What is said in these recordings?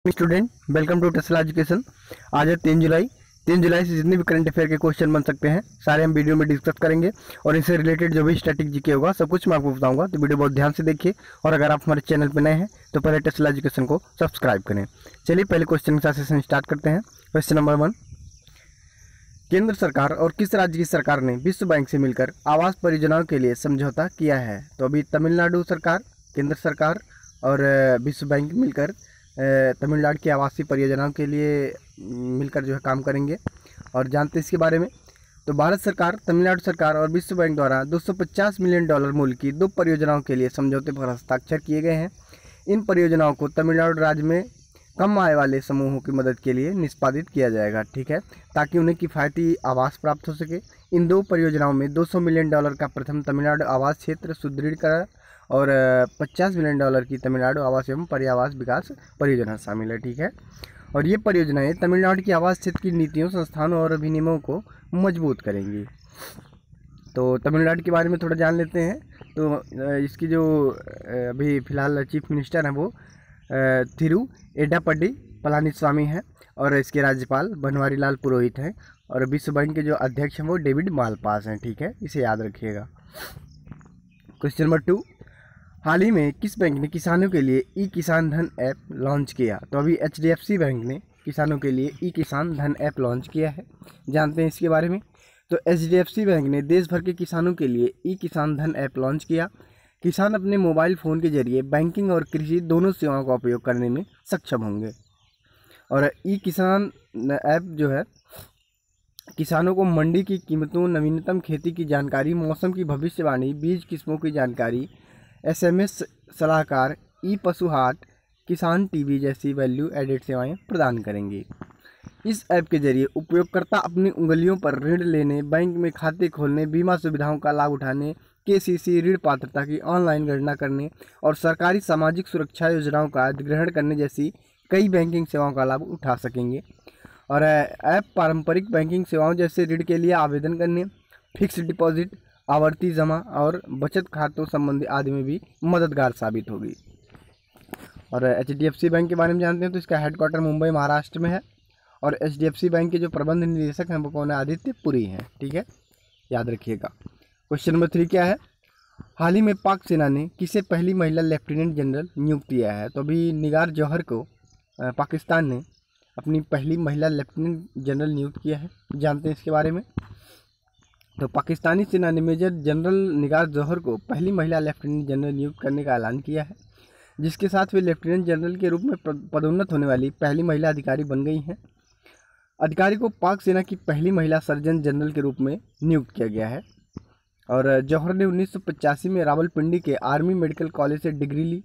Student, welcome to Tesla education. आज है 3 जुलाई। 3 जुलाई से जितने भी करंट अफेयर के क्वेश्चन बन सकते हैं सारे हम वीडियो में डिस्कस करेंगे और इससे रिलेटेड जो भी स्टैटिक जीके होगा सब कुछ मैं आपको बताऊंगा, तो वीडियो बहुत ध्यान से देखिए। और अगर आप हमारे चैनल पर नए हैं तो पहले टेस्ला एजुकेशन को सब्सक्राइब करें। चलिए पहले क्वेश्चन के साथ सेशन स्टार्ट करते हैं। क्वेश्चन नंबर 1, केंद्र सरकार और किस राज्य की सरकार ने विश्व बैंक से मिलकर आवास परियोजनाओं के लिए समझौता किया है? तो अभी तमिलनाडु सरकार, केंद्र सरकार और विश्व बैंक मिलकर तमिलनाडु की आवासीय परियोजनाओं के लिए मिलकर जो है काम करेंगे। और जानते हैं इसके बारे में। तो भारत सरकार, तमिलनाडु सरकार और विश्व बैंक द्वारा $250 मिलियन मूल्य की 2 परियोजनाओं के लिए समझौते पर हस्ताक्षर किए गए हैं। इन परियोजनाओं को तमिलनाडु राज्य में कम आय वाले समूहों की मदद के लिए निष्पादित किया जाएगा, ठीक है, ताकि उन्हें किफ़ायती आवास प्राप्त हो सके। इन 2 परियोजनाओं में $200 मिलियन का प्रथम तमिलनाडु आवास क्षेत्र सुदृढ़ीकरण और $50 मिलियन की तमिलनाडु आवास एवं पर्यावास विकास परियोजना शामिल है, ठीक है। और ये परियोजनाएं तमिलनाडु की आवास क्षेत्र की नीतियों, संस्थानों और अधिनियमों को मजबूत करेंगी। तो तमिलनाडु के बारे में थोड़ा जान लेते हैं। तो इसकी जो अभी फ़िलहाल चीफ मिनिस्टर हैं वो थिरु एडापड्डी पलानीस्वामी हैं और इसके राज्यपाल बनवारी लाल पुरोहित हैं और विश्व बैंक के जो अध्यक्ष हैं वो डेविड मालपास हैं, ठीक है, इसे याद रखिएगा। क्वेश्चन नंबर 2, हाल ही में किस बैंक ने किसानों के लिए ई किसान धन ऐप लॉन्च किया? तो अभी HDFC बैंक ने किसानों के लिए ई किसान धन ऐप लॉन्च किया है। जानते हैं इसके बारे में। तो HDFC बैंक ने देश भर के किसानों के लिए ई किसान धन ऐप लॉन्च किया। किसान अपने मोबाइल फ़ोन के जरिए बैंकिंग और कृषि दोनों सेवाओं का उपयोग करने में सक्षम होंगे। और ई किसान ऐप जो है किसानों को मंडी की कीमतों, नवीनतम खेती की जानकारी, मौसम की भविष्यवाणी, बीज किस्मों की जानकारी, SMS सलाहकार, ई पशु हाट, किसान टीवी जैसी वैल्यू एडेड सेवाएं प्रदान करेंगी। इस ऐप के जरिए उपयोगकर्ता अपनी उंगलियों पर ऋण लेने, बैंक में खाते खोलने, बीमा सुविधाओं का लाभ उठाने, KCC ऋण पात्रता की ऑनलाइन गणना करने और सरकारी सामाजिक सुरक्षा योजनाओं का अधिग्रहण करने जैसी कई बैंकिंग सेवाओं का लाभ उठा सकेंगे। और ऐप पारंपरिक बैंकिंग सेवाओं जैसे ऋण के लिए आवेदन करने, फिक्स डिपॉजिट, आवर्ती जमा और बचत खातों संबंधी आदि में भी मददगार साबित होगी। और HDFC बैंक के बारे में जानते हैं। तो इसका हेडक्वार्टर मुंबई महाराष्ट्र में है और HDFC बैंक के जो प्रबंध निदेशक हैं वो कौन है? आदित्य पुरी हैं, ठीक है, याद रखिएगा। क्वेश्चन नंबर 3 क्या है? हाल ही में पाक सेना ने किसे पहली महिला लेफ्टिनेंट जनरल नियुक्त किया है? तो अभी निगार जौहर को पाकिस्तान ने अपनी पहली महिला लेफ्टिनेंट जनरल नियुक्त किया है। जानते हैं इसके बारे में। तो पाकिस्तानी सेना ने मेजर जनरल निगार जौहर को पहली महिला लेफ्टिनेंट जनरल नियुक्त करने का ऐलान किया है, जिसके साथ वे लेफ्टिनेंट जनरल के रूप में पदोन्नत होने वाली पहली महिला अधिकारी बन गई हैं। अधिकारी को पाक सेना की पहली महिला सर्जन जनरल के रूप में नियुक्त किया गया है। और जौहर ने 1985 में रावलपिंडी के आर्मी मेडिकल कॉलेज से डिग्री ली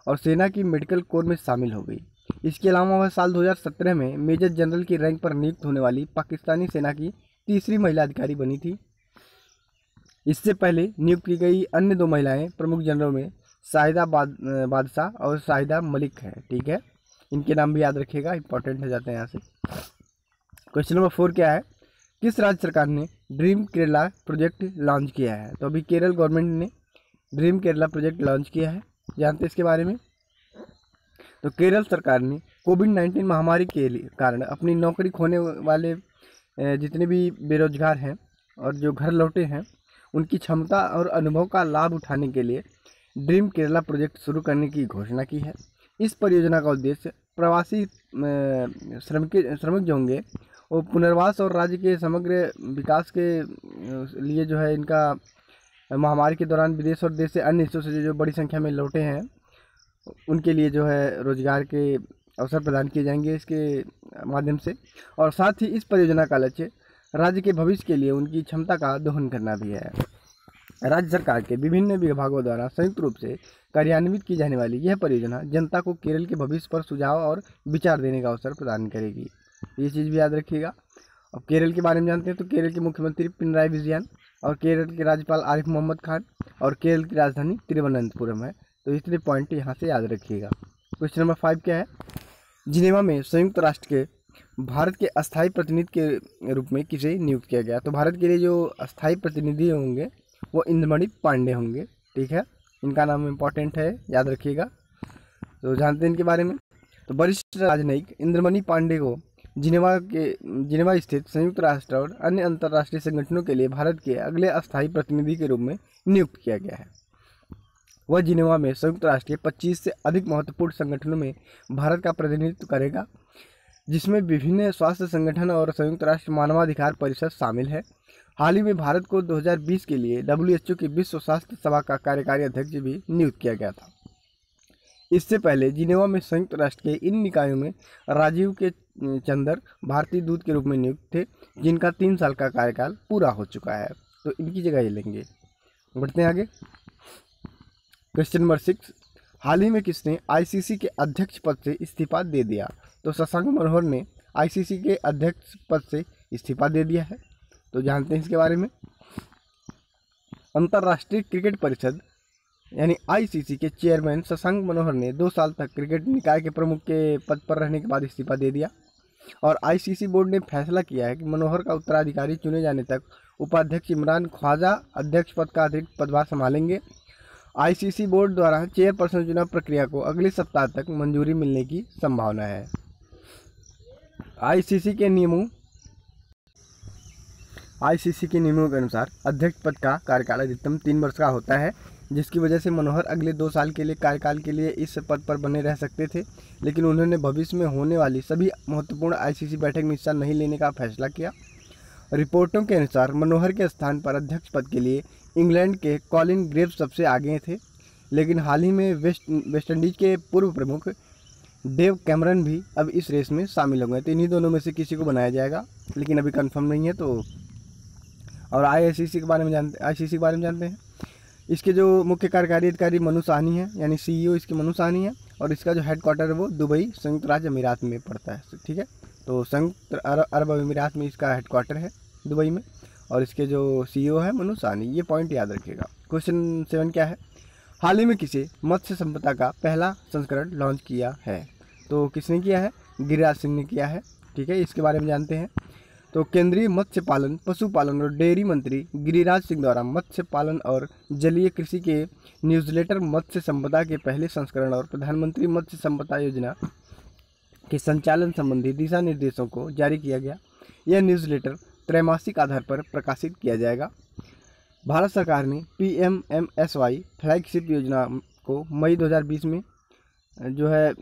और सेना की मेडिकल कोर में शामिल हो गई। इसके अलावा वह साल 2017 में मेजर जनरल की रैंक पर नियुक्त होने वाली पाकिस्तानी सेना की तीसरी महिला अधिकारी बनी थी। इससे पहले नियुक्त की गई अन्य 2 महिलाएं प्रमुख जनरलों में शाहिदा बादशाह और शाहिदा मलिक हैं, ठीक है, इनके नाम भी याद रखिएगा, इंपॉर्टेंट हो जाते हैं यहाँ से। क्वेश्चन नंबर 4 क्या है? किस राज्य सरकार ने ड्रीम केरला प्रोजेक्ट लॉन्च किया है? तो अभी केरल गवर्नमेंट ने ड्रीम केरला प्रोजेक्ट लॉन्च किया है। जानते हैं इसके बारे में। तो केरल सरकार ने कोविड-19 महामारी के कारण अपनी नौकरी खोने वाले जितने भी बेरोजगार हैं और जो घर लौटे हैं उनकी क्षमता और अनुभव का लाभ उठाने के लिए ड्रीम केरला प्रोजेक्ट शुरू करने की घोषणा की है। इस परियोजना का उद्देश्य प्रवासी श्रमिक जो होंगे वो पुनर्वास और राज्य के समग्र विकास के लिए जो है इनका महामारी के दौरान विदेश और देश से अन्य हिस्सों से जो बड़ी संख्या में लौटे हैं उनके लिए जो है रोजगार के अवसर प्रदान किए जाएंगे इसके माध्यम से। और साथ ही इस परियोजना का लक्ष्य राज्य के भविष्य के लिए उनकी क्षमता का दोहन करना भी है। राज्य सरकार के विभिन्न विभागों द्वारा संयुक्त रूप से कार्यान्वित की जाने वाली यह परियोजना जनता को केरल के भविष्य पर सुझाव और विचार देने का अवसर प्रदान करेगी। ये चीज़ भी याद रखिएगा। अब केरल के बारे में जानते हैं। तो केरल के मुख्यमंत्री पिनराई विजयन और केरल के राज्यपाल आरिफ मोहम्मद खान और केरल की राजधानी तिरुवनंतपुरम है। तो इतने पॉइंट यहाँ से याद रखिएगा। क्वेश्चन नंबर 5 क्या है? जिनेवा में संयुक्त राष्ट्र के भारत के अस्थायी प्रतिनिधि के रूप में किसे नियुक्त किया गया? तो भारत के लिए जो अस्थायी प्रतिनिधि होंगे वो इंद्रमणि पांडे होंगे, ठीक है, इनका नाम इम्पोर्टेंट है, याद रखिएगा। तो जानते हैं इनके बारे में। तो वरिष्ठ राजनयिक इंद्रमणि पांडे को जिनेवा स्थित संयुक्त राष्ट्र और अन्य अंतर्राष्ट्रीय संगठनों के लिए भारत के अगले अस्थायी प्रतिनिधि के रूप में नियुक्त किया गया है। वह जिनेवा में संयुक्त राष्ट्र के 25 से अधिक महत्वपूर्ण संगठनों में भारत का प्रतिनिधित्व करेगा, जिसमें विभिन्न स्वास्थ्य संगठन और संयुक्त राष्ट्र मानवाधिकार परिषद शामिल है। हाल ही में भारत को 2020 के लिए WHO की विश्व स्वास्थ्य सभा का कार्यकारी अध्यक्ष भी नियुक्त किया गया था। इससे पहले जिनेवा में संयुक्त राष्ट्र के इन निकायों में राजीव के चंदर भारतीय दूत के रूप में नियुक्त थे, जिनका 3 साल का कार्यकाल पूरा हो चुका है, तो इनकी जगह ये लेंगे। बढ़ते हैं आगे। क्वेश्चन नंबर 6, हाल ही में किसने ICC के अध्यक्ष पद से इस्तीफा दे दिया? तो शशांक मनोहर ने ICC के अध्यक्ष पद से इस्तीफा दे दिया है, तो जानते हैं इसके बारे में। अंतर्राष्ट्रीय क्रिकेट परिषद यानी ICC के चेयरमैन शशांक मनोहर ने 2 साल तक क्रिकेट निकाय के प्रमुख के पद पर रहने के बाद इस्तीफा दे दिया और ICC बोर्ड ने फैसला किया है कि मनोहर का उत्तराधिकारी चुने जाने तक उपाध्यक्ष इमरान ख्वाजा अध्यक्ष पद का अतिरिक्त पदभार संभालेंगे। ICC बोर्ड द्वारा चेयरपर्सन चुनाव प्रक्रिया को अगले सप्ताह तक मंजूरी मिलने की संभावना है। ICC के नियमों के अनुसार अध्यक्ष पद का कार्यकाल अधिकतम 3 वर्ष का होता है, जिसकी वजह से मनोहर अगले 2 साल के लिए कार्यकाल के लिए इस पद पर बने रह सकते थे, लेकिन उन्होंने भविष्य में होने वाली सभी महत्वपूर्ण ICC बैठक में हिस्सा नहीं लेने का फैसला किया। रिपोर्टों के अनुसार मनोहर के स्थान पर अध्यक्ष पद के लिए इंग्लैंड के कॉलिन ग्रेव्स सबसे आगे थे, लेकिन हाल ही में वेस्ट इंडीज के पूर्व प्रमुख डेव कैमरन भी अब इस रेस में शामिल हो गए। तो इन्हीं दोनों में से किसी को बनाया जाएगा, लेकिन अभी कंफर्म नहीं है। तो और ICC के बारे में जानते हैं। इसके जो मुख्य कार्यकारी अधिकारी मनु साहनी है, यानी CEO इसके मनु साहनी है, और इसका जो हेडक्वार्टर है वो दुबई संयुक्त राज्य अमीरात में पड़ता है। ठीक है, तो संयुक्त अरब अमीरात में इसका हेडक्वार्टर है दुबई में, और इसके जो CEO है मनु साहनी। ये पॉइंट याद रखिएगा। क्वेश्चन 7 क्या है? हाल ही में किसे मत्स्य संपदा का पहला संस्करण लॉन्च किया है? तो किसने किया है? गिरिराज सिंह ने किया है। ठीक है, इसके बारे में जानते हैं। तो केंद्रीय मत्स्य पालन, पशुपालन और डेयरी मंत्री गिरिराज सिंह द्वारा मत्स्य पालन और जलीय कृषि के न्यूज़लेटर मत्स्य संपदा के पहले संस्करण और प्रधानमंत्री मत्स्य संपदा योजना के संचालन संबंधी दिशा निर्देशों को जारी किया गया। यह न्यूज़लेटर त्रैमासिक आधार पर प्रकाशित किया जाएगा। भारत सरकार ने PMMSY फ्लैगशिप योजना को मई 2020 में जो है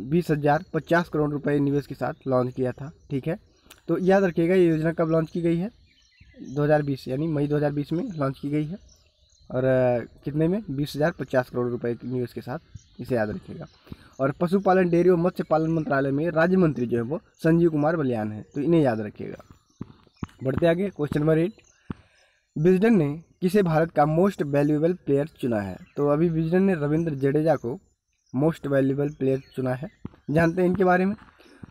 20,050 करोड़ रुपए निवेश के साथ लॉन्च किया था। ठीक है, तो याद रखिएगा ये योजना कब लॉन्च की गई है? 2020 यानी मई 2020 में लॉन्च की गई है, और कितने में? 20,050 करोड़ रुपए के निवेश के साथ, इसे याद रखिएगा। और पशुपालन, डेयरी और मत्स्य पालन मंत्रालय में राज्य मंत्री जो है वो संजीव कुमार बलियान है, तो इन्हें याद रखिएगा। बढ़ते आगे। क्वेश्चन नंबर 8, विजडन ने किसे भारत का मोस्ट वैल्यूएबल प्लेयर चुना है? तो अभी विजडन ने रविंद्र जडेजा को मोस्ट वैल्यूएबल प्लेयर चुना है, जानते हैं इनके बारे में।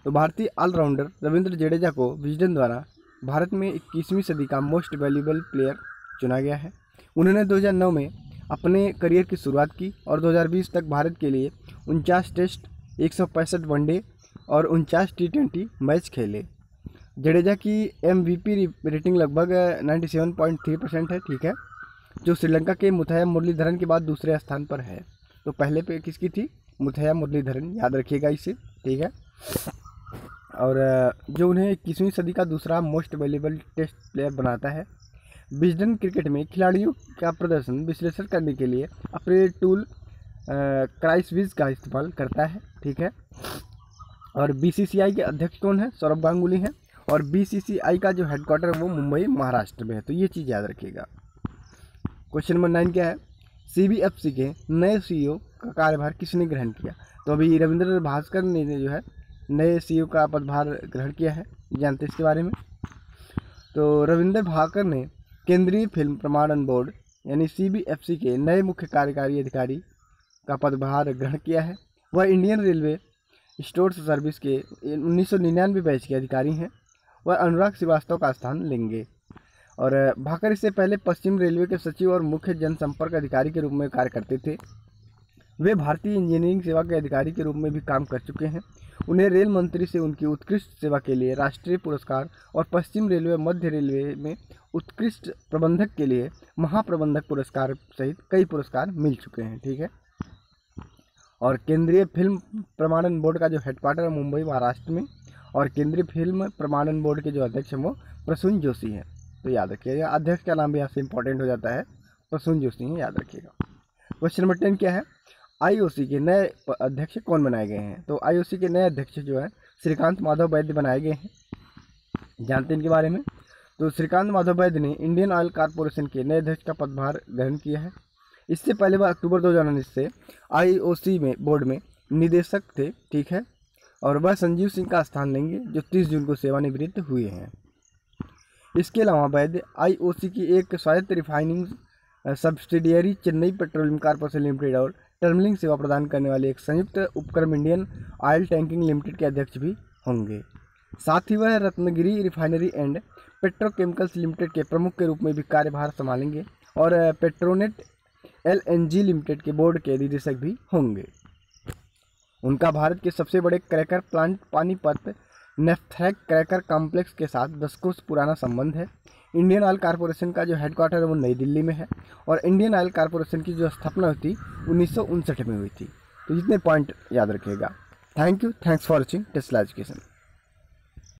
तो भारतीय ऑलराउंडर रविंद्र जडेजा को विजडन द्वारा भारत में 21वीं सदी का मोस्ट वैल्यूएबल प्लेयर चुना गया है। उन्होंने 2009 में अपने करियर की शुरुआत की और 2020 तक भारत के लिए 49 टेस्ट, 165 वनडे और 49 T20 मैच खेले। जडेजा की MVP रेटिंग लगभग 97.3% है। ठीक है, जो श्रीलंका के मुथैया मुरलीधरन के बाद दूसरे स्थान पर है। तो पहले पे किसकी थी? मुथैया मुरलीधरन, याद रखिएगा इसे। ठीक है, और जो उन्हें 21वीं सदी का दूसरा मोस्ट वैल्यूएबल टेस्ट प्लेयर बनाता है। विजडन क्रिकेट में खिलाड़ियों का प्रदर्शन विश्लेषण करने के लिए अपने टूल क्राइसविज का इस्तेमाल करता है। ठीक है, और BCCI के अध्यक्ष कौन है? सौरभ गांगुली हैं, और BCCI का जो हेडक्वार्टर है वो मुंबई महाराष्ट्र में है, तो ये चीज़ याद रखिएगा। क्वेश्चन नंबर 9 क्या है? CBFC के नए CEO का कार्यभार किसने ग्रहण किया? तो अभी रविंद्र भास्कर ने जो है नए CEO का पदभार ग्रहण किया है, जानते हैं इसके बारे में। तो रविंद्र भाकर ने केंद्रीय फिल्म प्रमाणन बोर्ड यानी CBFC के नए मुख्य कार्यकारी अधिकारी का पदभार ग्रहण किया है। वह इंडियन रेलवे स्टोर्स सर्विस के 1999 बैच के अधिकारी हैं। वह अनुराग श्रीवास्तव का स्थान लेंगे। और भाकर इससे पहले पश्चिम रेलवे के सचिव और मुख्य जनसंपर्क अधिकारी के रूप में कार्य करते थे। वे भारतीय इंजीनियरिंग सेवा के अधिकारी के रूप में भी काम कर चुके हैं। उन्हें रेल मंत्री से उनकी उत्कृष्ट सेवा के लिए राष्ट्रीय पुरस्कार और पश्चिम रेलवे मध्य रेलवे में उत्कृष्ट प्रबंधक के लिए महाप्रबंधक पुरस्कार सहित कई पुरस्कार मिल चुके हैं। ठीक है, और केंद्रीय फिल्म प्रमाणन बोर्ड का जो हेडक्वार्टर है मुंबई महाराष्ट्र में, और केंद्रीय फिल्म प्रमाणन बोर्ड के जो अध्यक्ष हैं वो प्रसून जोशी हैं। तो याद रखिएगा, अध्यक्ष का नाम भी यहाँ से इंपॉर्टेंट हो जाता है, प्रसून जोशी हैं, याद रखिएगा। क्वेश्चन नंबर 10 क्या है, आईओसी के नए अध्यक्ष कौन बनाए गए हैं? तो आईओसी के नए अध्यक्ष जो है श्रीकांत माधव वैद्य बनाए गए हैं, जानते हैं इनके बारे में। तो श्रीकांत माधव वैद्य ने इंडियन ऑयल कॉरपोरेशन के नए अध्यक्ष का पदभार ग्रहण किया है। इससे पहले वह अक्टूबर 2019 से आईओसी में बोर्ड में निदेशक थे, ठीक है, और वह संजीव सिंह का स्थान लेंगे जो 30 जून को सेवानिवृत्त हुए हैं। इसके अलावा वैद्य आईओसी की एक स्वायत्त refining subsidiary Chennai petroleum corporation limited और टर्मिनलिंग सेवा प्रदान करने वाले एक संयुक्त उपक्रम इंडियन ऑयल टैंकिंग लिमिटेड के अध्यक्ष भी होंगे। साथ ही वह Ratnagiri refinery and petrochemicals limited के प्रमुख के रूप में भी कार्यभार संभालेंगे और पेट्रोनेट एलएनजी लिमिटेड के बोर्ड के निदेशक भी होंगे। उनका भारत के सबसे बड़े cracker plant Panipat naphtha cracker complex के साथ दशकों से पुराना संबंध है। इंडियन ऑयल कॉरपोरेशन का जो हेडक्वार्टर है वो नई दिल्ली में है और इंडियन ऑयल कॉरपोरेशन की जो स्थापना हुई थी 1959 में हुई थी। तो जितने पॉइंट याद रखिएगा। Thank you, thanks for watching Tesla education.